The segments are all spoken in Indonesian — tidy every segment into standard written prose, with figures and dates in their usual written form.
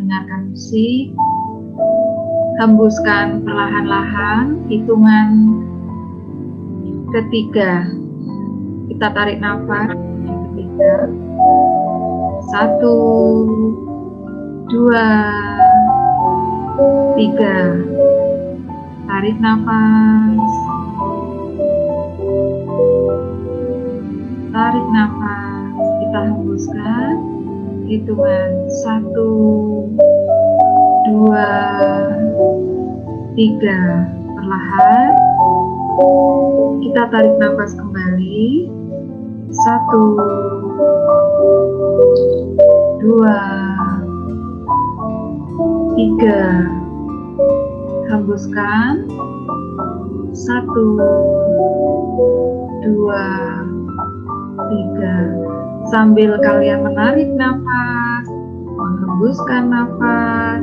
mendengarkan musik. Hembuskan perlahan-lahan, hitungan ketiga. Kita tarik nafas yang ketiga. 1, 2, 3. Tarik nafas. Tarik nafas. Kita hembuskan. Hitungan 1, 2, 3. Perlahan kita tarik nafas kembali. 1, 2, 3. Hembuskan. 1, 2, 3. Sambil kalian menarik nafas, menghembuskan nafas,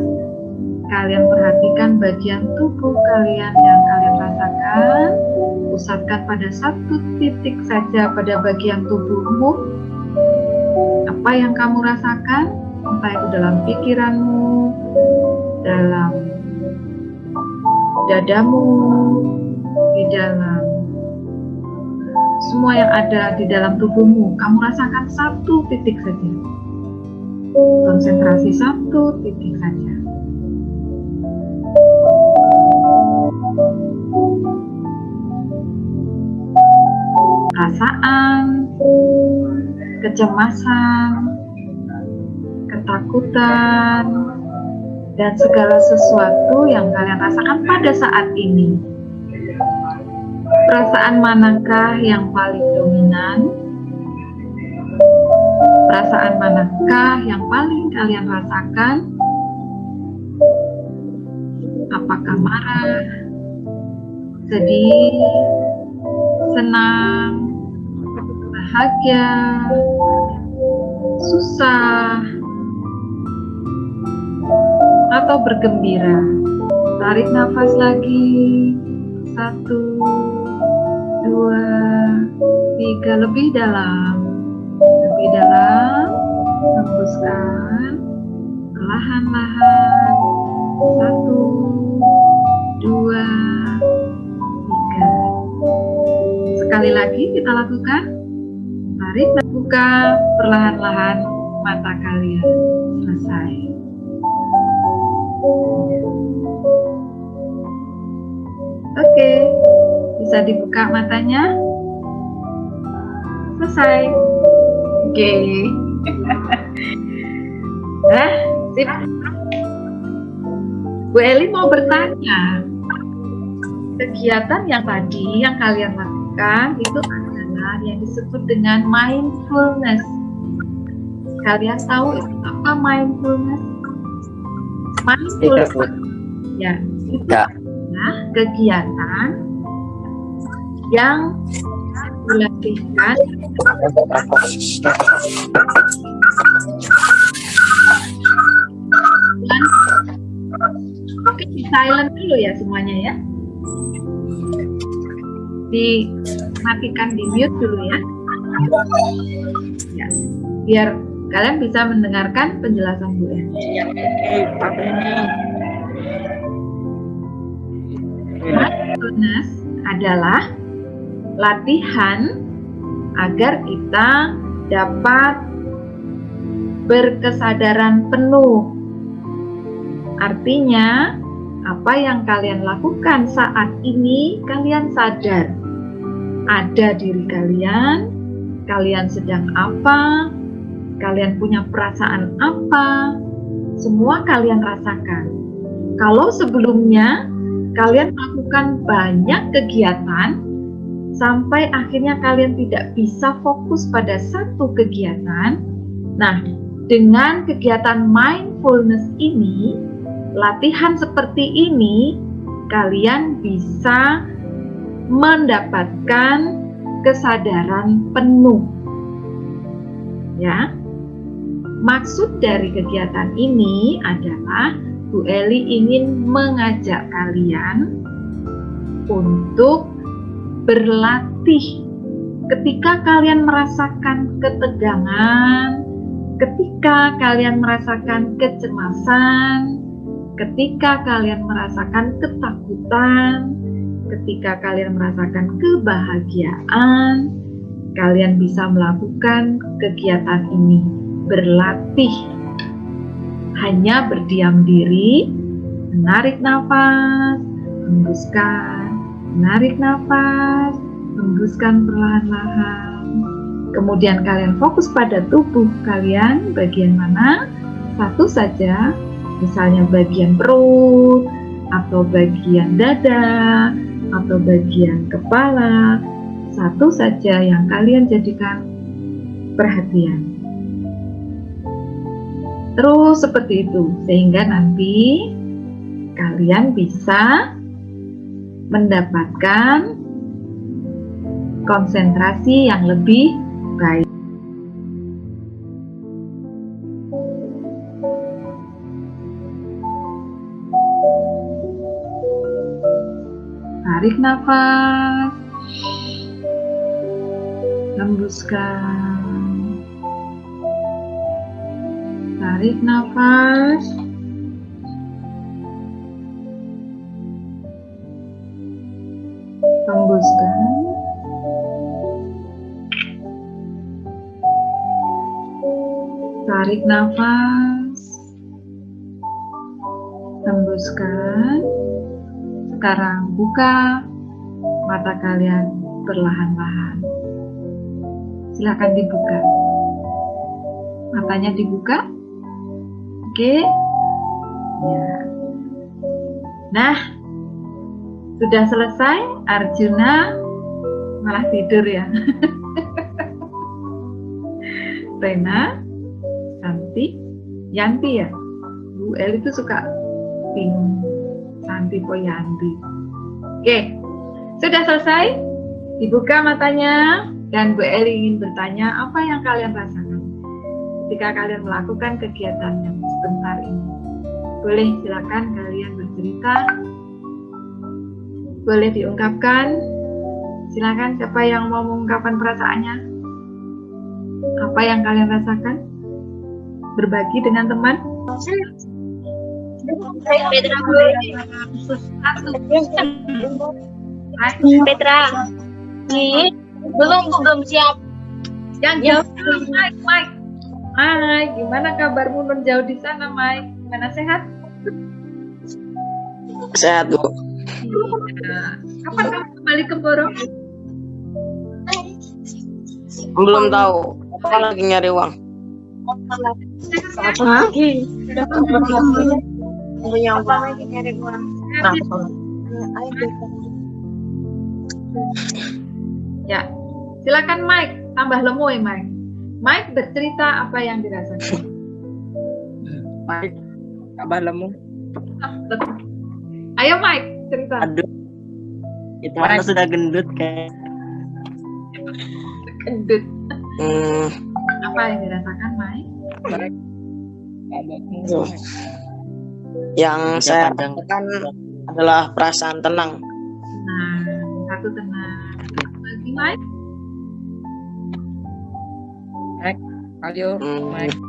kalian perhatikan bagian tubuh kalian yang kalian rasakan. Pusatkan pada satu titik saja pada bagian tubuhmu. Apa yang kamu rasakan, entah itu dalam pikiranmu, dalam dadamu, di dalam semua yang ada di dalam tubuhmu. Kamu rasakan satu titik saja. Konsentrasi satu titik saja. Perasaan, kecemasan, ketakutan, dan segala sesuatu yang kalian rasakan pada saat ini. Perasaan manakah yang paling dominan? Perasaan manakah yang paling kalian rasakan? Apakah marah, sedih, senang, bahagia, susah, atau bergembira? Tarik nafas lagi. 1, 2, 3. Lebih dalam. Lebih dalam. Hembuskan. Perlahan-lahan. 1, 2, 3. Sekali lagi kita lakukan. Tarik dan buka perlahan-lahan mata kalian. Selesai. Oke, bisa dibuka matanya. Selesai. Oke. Nah, sip. Bu Eli mau bertanya, kegiatan yang tadi yang kalian lakukan itu adalah yang disebut dengan mindfulness. Kalian tahu itu apa mindfulness? Mindfulness, ya, itu adalah kegiatan yang dilatihkan. Oke, di silent dulu ya semuanya ya. Dimatikan, di mute dulu ya. Ya, biar kalian bisa mendengarkan penjelasan Bu Eli. Mindfulness adalah latihan agar kita dapat berkesadaran penuh. Artinya, apa yang kalian lakukan saat ini, kalian sadar. Ada diri kalian, kalian sedang apa, kalian punya perasaan apa, semua kalian rasakan. Kalau sebelumnya kalian melakukan banyak kegiatan, sampai akhirnya kalian tidak bisa fokus pada satu kegiatan. Nah, dengan kegiatan mindfulness ini, latihan seperti ini, kalian bisa mendapatkan kesadaran penuh. Ya, maksud dari kegiatan ini adalah Bu Eli ingin mengajak kalian untuk berlatih ketika kalian merasakan ketegangan, Ketika kalian merasakan kecemasan, ketika kalian merasakan ketakutan, ketika kalian merasakan kebahagiaan, kalian bisa melakukan kegiatan ini, berlatih. Hanya berdiam diri, menarik nafas, hembuskan, menarik nafas, hembuskan perlahan-lahan. Kemudian kalian fokus pada tubuh kalian, bagian mana? Satu saja, misalnya bagian perut, atau bagian dada, atau bagian kepala. Satu saja yang kalian jadikan perhatian. Terus seperti itu, sehingga nanti kalian bisa mendapatkan konsentrasi yang lebih baik. Tarik nafas, hembuskan. Tarik nafas, hembuskan. Tarik nafas, hembuskan. Sekarang buka mata kalian perlahan-lahan. Silakan dibuka. Matanya dibuka. Oke. Ya. Nah, sudah selesai. Arjuna malah tidur ya. Rena, Santi, Yanti ya. Bu El itu suka bingung. Santi Poyanti. Oke, sudah selesai. Dibuka matanya dan Bu Eli ingin bertanya apa yang kalian rasakan ketika kalian melakukan kegiatan yang sebentar ini. Boleh silakan kalian bercerita. Boleh diungkapkan. Silakan siapa yang mau mengungkapkan perasaannya. Apa yang kalian rasakan? Berbagi dengan teman. Petra, belum siap. Yang jauh, Mike. Hai, gimana kabarmu menjauh di sana, Mike? Gimana, sehat? Sehat, Bu. Iya. Kapan kamu kembali ke Boro? Belum tahu. Apa lagi nyari uang? Selamat pagi. Punya apa lagi nyari uang? Ya, silakan Mike. Tambah lemoy, Mike. Mike bercerita apa yang dirasakan. Mike, tambah lemu. Ayo Mike, cerita. Aduh, itu mana sudah gendut kayak. Gendut. Apa yang dirasakan Mike? Yang saya rasakan adalah perasaan tenang. Nah, satu tenang. Lagi Mike? Ayo, Mike.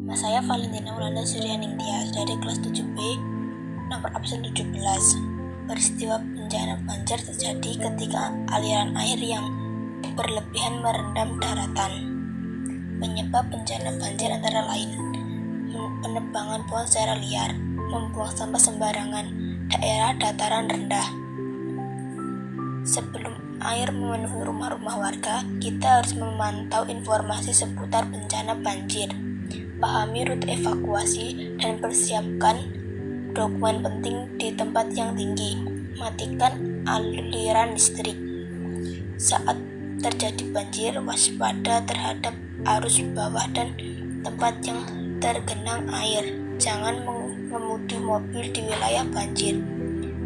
Nama saya Valentina Ulanda Suryaningtyas dari kelas 7B, nomor absen 17. Peristiwa bencana banjir terjadi ketika aliran air yang berlebihan merendam daratan. Penyebab bencana banjir antara lain penebangan pohon secara liar, membuang sampah sembarangan, daerah dataran rendah. Sebelum air memenuhi rumah-rumah warga, kita harus memantau informasi seputar bencana banjir, pahami rute evakuasi, dan persiapkan dokumen penting di tempat yang tinggi. Matikan aliran listrik. Saat terjadi banjir, waspada terhadap arus bawah dan tempat yang tergenang air. Jangan mengemudi mobil di wilayah banjir.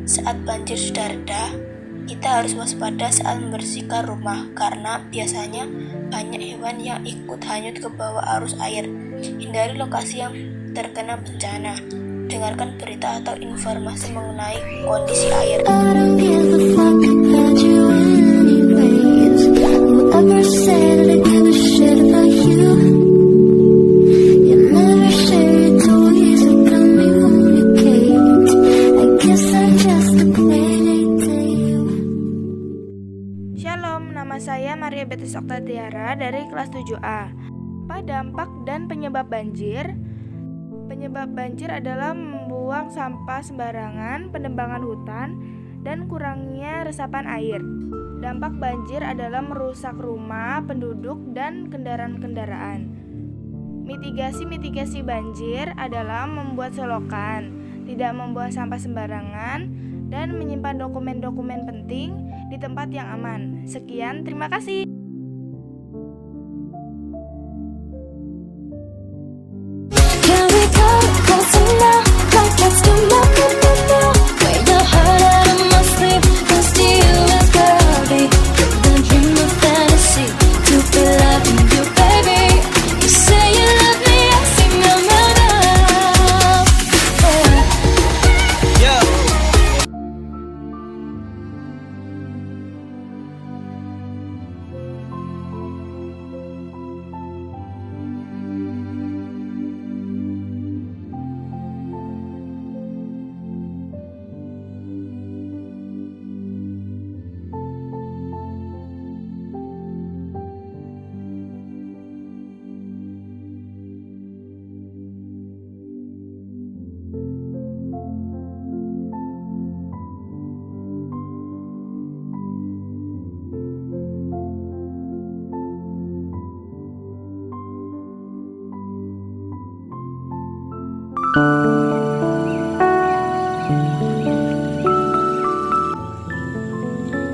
Saat banjir sudah reda, kita harus waspada saat membersihkan rumah karena biasanya banyak hewan yang ikut hanyut ke bawah arus air. Hindari lokasi yang terkena bencana. Dengarkan berita atau informasi mengenai kondisi air. Shalom, nama saya Maria Betis Oktatiara dari kelas 7A. Apa dampak dan penyebab banjir? Penyebab banjir adalah membuang sampah sembarangan, penebangan hutan, dan kurangnya resapan air. Dampak banjir adalah merusak rumah, penduduk, dan kendaraan-kendaraan. Mitigasi banjir adalah membuat selokan, tidak membuang sampah sembarangan, dan menyimpan dokumen-dokumen penting di tempat yang aman. Sekian, terima kasih.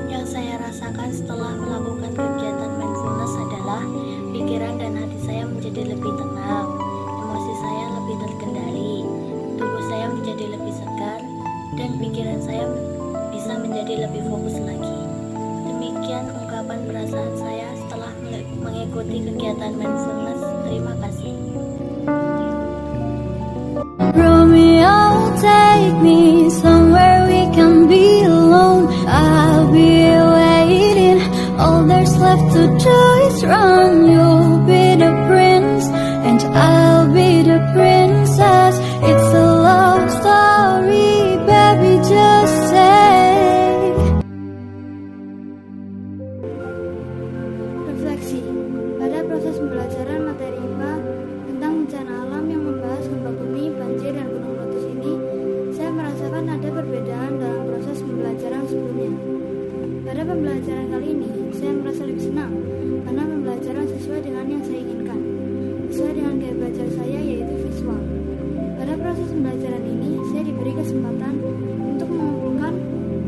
Yang saya rasakan setelah melakukan kegiatan mindfulness adalah pikiran dan hati saya menjadi lebih tenang, emosi saya lebih terkendali, tubuh saya menjadi lebih segar, dan pikiran saya bisa menjadi lebih fokus lagi. Demikian ungkapan perasaan saya setelah mengikuti kegiatan mindfulness. Terima kasih. Romeo, take me somewhere we can be alone. I'll be waiting. All there's left to do is run. You'll be the prince and I'll be the princess. It's a love story, baby, just say. Refleksi. Pada proses pembelajaran materi IPA tentang bencana alam yang membahas gempa bumi, banjir, dan gunung meletus ini, saya merasakan ada perbedaan dalam proses pembelajaran sebelumnya. Pada pembelajaran kali ini, saya merasa lebih senang karena pembelajaran sesuai dengan yang saya inginkan, sesuai dengan gaya belajar saya, yaitu visual. Pada proses pembelajaran ini, saya diberi kesempatan untuk mengumpulkan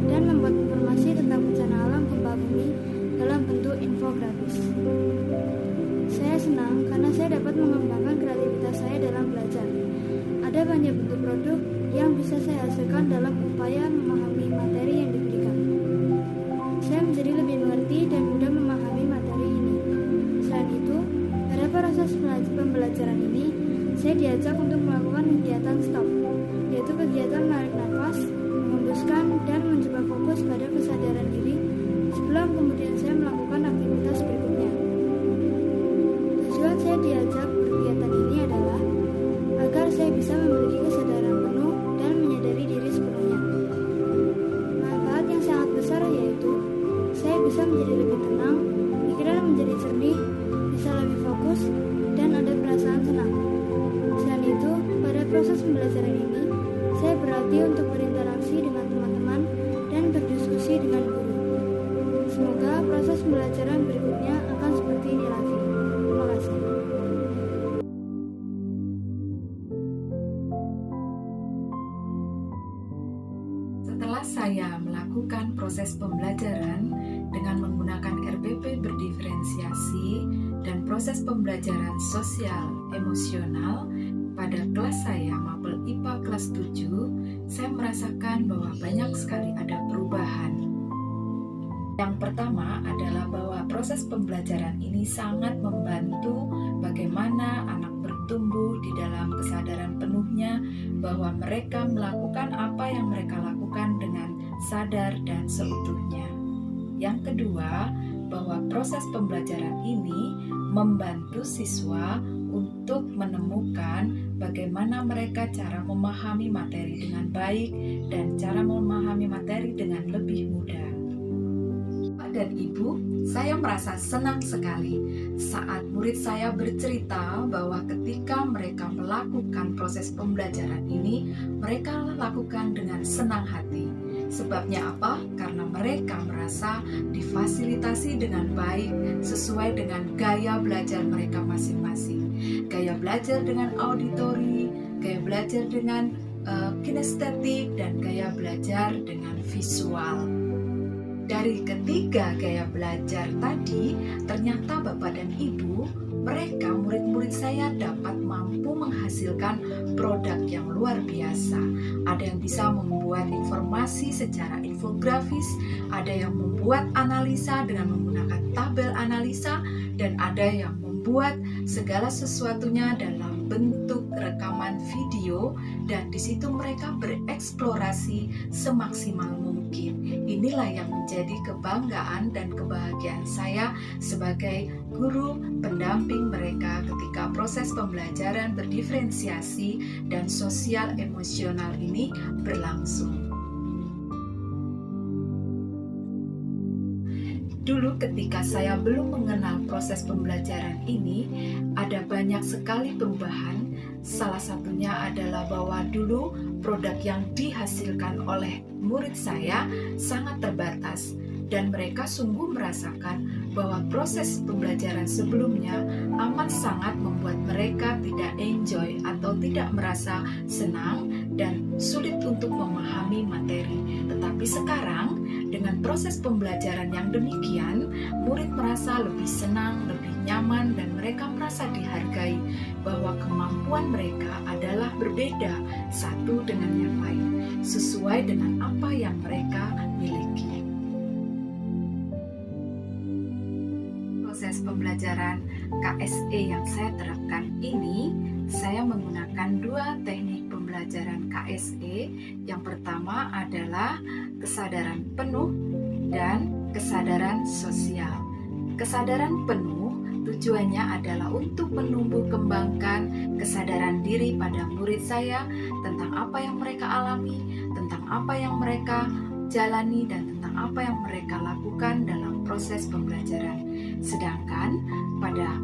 dan membuat informasi tentang bencana alam gempa bumi dalam bentuk infografis. Saya senang karena saya dapat mengembangkan kreativitas saya dalam belajar. Ada banyak bentuk produk yang bisa saya hasilkan dalam upaya memahami materi yang diberikan. Saya menjadi lebih mengerti dan mudah memahami materi ini. Selain itu, pada proses pembelajaran ini, saya diajak untuk melakukan kegiatan stop, yaitu kegiatan menarik nafas, mengembuskan, dan mencoba fokus pada kesadaran diri sebelum kemudian saya melakukan aktivitas berikutnya. Tujuan saya diajak berkegiatan ini adalah agar saya bisa memiliki kesadaran penuh dan menyadari diri sepenuhnya. Manfaat yang sangat besar yaitu saya bisa menjadi lebih tenang, pikiran menjadi jernih, bisa lebih fokus, dan ada perasaan senang. Selain itu, pada proses pembelajaran ini, saya berlatih untuk berinteraksi dengan teman-teman dan berdiskusi dengan guru. Semoga proses pembelajaran berikutnya akan seperti ini lagi. Terima kasih. Setelah saya melakukan proses pembelajaran dengan menggunakan RPP berdiferensiasi dan proses pembelajaran sosial emosional pada kelas saya Mapel IPA kelas 7, saya merasakan bahwa banyak sekali ada perubahan. Yang pertama adalah bahwa proses pembelajaran ini sangat membantu bagaimana anak bertumbuh di dalam kesadaran penuhnya bahwa mereka melakukan apa yang mereka lakukan dengan sadar dan seutuhnya. Yang kedua, bahwa proses pembelajaran ini membantu siswa untuk menemukan bagaimana mereka cara memahami materi dengan baik dan cara memahami materi dengan lebih mudah. Bapak dan Ibu, saya merasa senang sekali saat murid saya bercerita bahwa ketika mereka melakukan proses pembelajaran ini, mereka lakukan dengan senang hati. Sebabnya apa? Karena mereka merasa difasilitasi dengan baik sesuai dengan gaya belajar mereka masing-masing. Gaya belajar dengan auditori, gaya belajar dengan kinestetik, dan gaya belajar dengan visual. Dari ketiga gaya belajar tadi, ternyata Bapak dan Ibu, mereka murid-murid saya dapat mampu menghasilkan produk yang luar biasa. Ada yang bisa membuat informasi secara infografis, ada yang membuat analisa dengan menggunakan tabel analisa, dan ada yang membuat segala sesuatunya dalam bentuk rekaman video, dan di situ mereka bereksplorasi semaksimal mungkin. Inilah yang menjadi kebanggaan dan kebahagiaan saya sebagai guru pendamping mereka ketika proses pembelajaran berdiferensiasi dan sosial emosional ini berlangsung. Dulu ketika saya belum mengenal proses pembelajaran ini, ada banyak sekali perubahan. Salah satunya adalah bahwa dulu produk yang dihasilkan oleh murid saya sangat terbatas, dan mereka sungguh merasakan bahwa proses pembelajaran sebelumnya amat sangat membuat mereka tidak enjoy atau tidak merasa senang dan sulit untuk memahami materi. Tetapi sekarang dengan proses pembelajaran yang demikian, murid merasa lebih senang, lebih nyaman, dan mereka merasa dihargai bahwa kemampuan mereka adalah berbeda satu dengan yang lain, sesuai dengan apa yang mereka miliki. Proses pembelajaran KSE yang saya terapkan ini, saya menggunakan dua teknik pembelajaran KSE. Yang pertama adalah kesadaran penuh dan kesadaran sosial. Kesadaran penuh tujuannya adalah untuk menumbuh kembangkan kesadaran diri pada murid saya tentang apa yang mereka alami, tentang apa yang mereka jalani, dan tentang apa yang mereka lakukan dalam proses pembelajaran. Sedangkan pada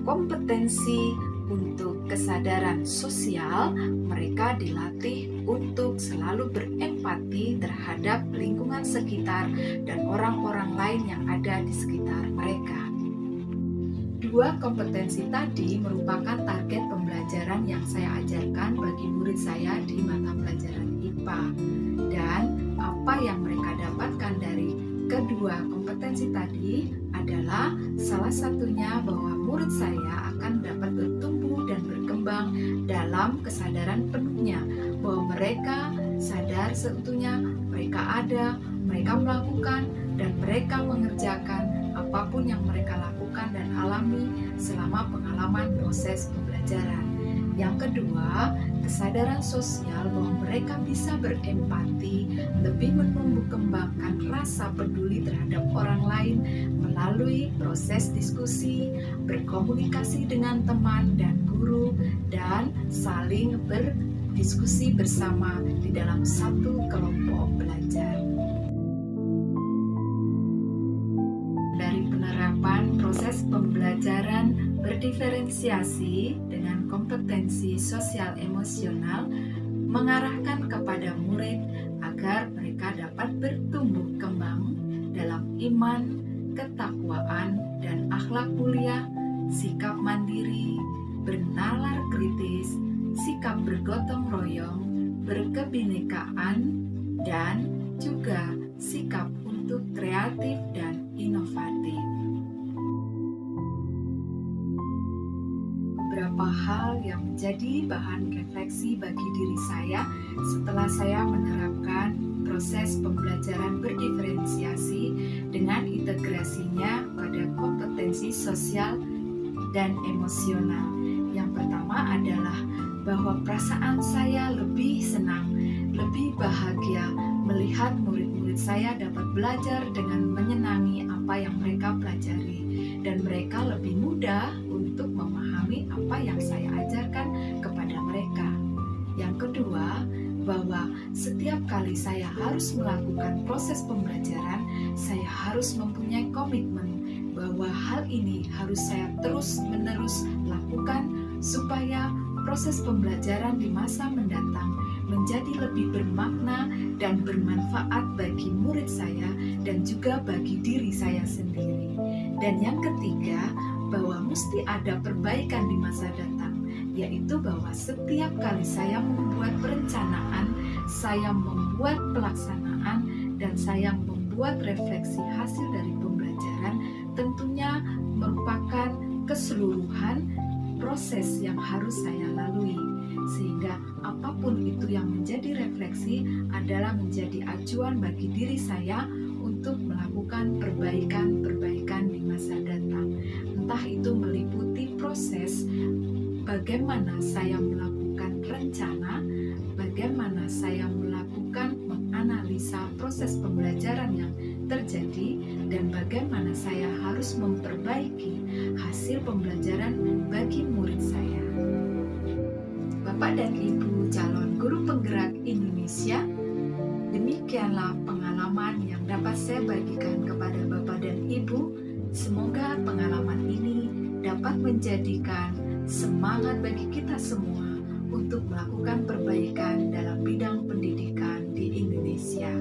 kompetensi untuk kesadaran sosial, mereka dilatih untuk selalu berempati terhadap lingkungan sekitar dan orang-orang lain yang ada di sekitar mereka. Dua kompetensi tadi merupakan target pembelajaran yang saya ajarkan bagi murid saya di mata pelajaran IPA. Dan apa yang mereka dapatkan dari kedua kompetensi tadi adalah salah satunya bahwa murid saya akan dapat bertumbuh dan berkembang dalam kesadaran penuhnya, bahwa mereka sadar seutuhnya, mereka ada, mereka melakukan, dan mereka mengerjakan apapun yang mereka lakukan dan alami selama pengalaman proses pembelajaran. Yang kedua, kesadaran sosial bahwa mereka bisa berempati, lebih menumbuh kembangkan rasa peduli terhadap orang lain melalui proses diskusi, berkomunikasi dengan teman dan guru, dan saling berdiskusi bersama di dalam satu kelompok belajar. Dari penerapan proses pembelajaran berdiferensiasi dengan kompetensi sosial emosional mengarahkan kepada murid agar mereka dapat bertumbuh kembang dalam iman, ketakwaan, dan akhlak mulia, sikap mandiri, bernalar kritis, sikap bergotong royong, berkebinekaan, dan juga sikap untuk kreatif dan inovatif. Beberapa hal yang menjadi bahan refleksi bagi diri saya setelah saya menerapkan proses pembelajaran berdiferensiasi dengan integrasinya pada kompetensi sosial dan emosional. Yang pertama adalah bahwa perasaan saya lebih senang, lebih bahagia melihat murid-murid saya dapat belajar dengan menyenangi apa yang mereka pelajari, dan mereka lebih mudah untuk memahami apa yang saya ajarkan kepada mereka. Yang kedua, bahwa setiap kali saya harus melakukan proses pembelajaran, saya harus mempunyai komitmen bahwa hal ini harus saya terus-menerus lakukan supaya proses pembelajaran di masa mendatang menjadi lebih bermakna dan bermanfaat bagi murid saya dan juga bagi diri saya sendiri. Dan yang ketiga, bahwa mesti ada perbaikan di masa datang, yaitu bahwa setiap kali saya membuat perencanaan, saya membuat pelaksanaan, dan saya membuat refleksi hasil dari pembelajaran, tentunya merupakan keseluruhan proses yang harus saya lalui, sehingga apapun itu yang menjadi refleksi adalah menjadi acuan bagi diri saya untuk melakukan perbaikan-perbaikan di masa datang. Entah itu meliputi proses bagaimana saya melakukan rencana, bagaimana saya melakukan menganalisa proses pembelajaran yang terjadi, dan bagaimana saya harus memperbaiki hasil pembelajaran bagi murid saya. Bapak dan Ibu calon guru penggerak Indonesia, demikianlah pengalaman yang dapat saya bagikan kepada Bapak dan Ibu. Semoga pengalaman ini dapat menjadikan semangat bagi kita semua untuk melakukan perbaikan dalam bidang pendidikan di Indonesia.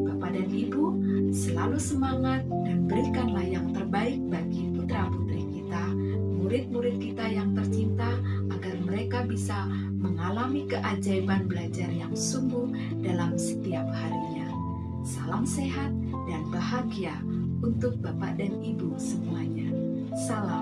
Bapak dan Ibu, selalu semangat dan berikanlah yang terbaik bagi putra-putri kita, murid-murid kita yang tercinta, agar mereka bisa mengalami keajaiban belajar yang sungguh dalam setiap harinya. Salam sehat dan bahagia untuk Bapak dan Ibu semuanya. Salam.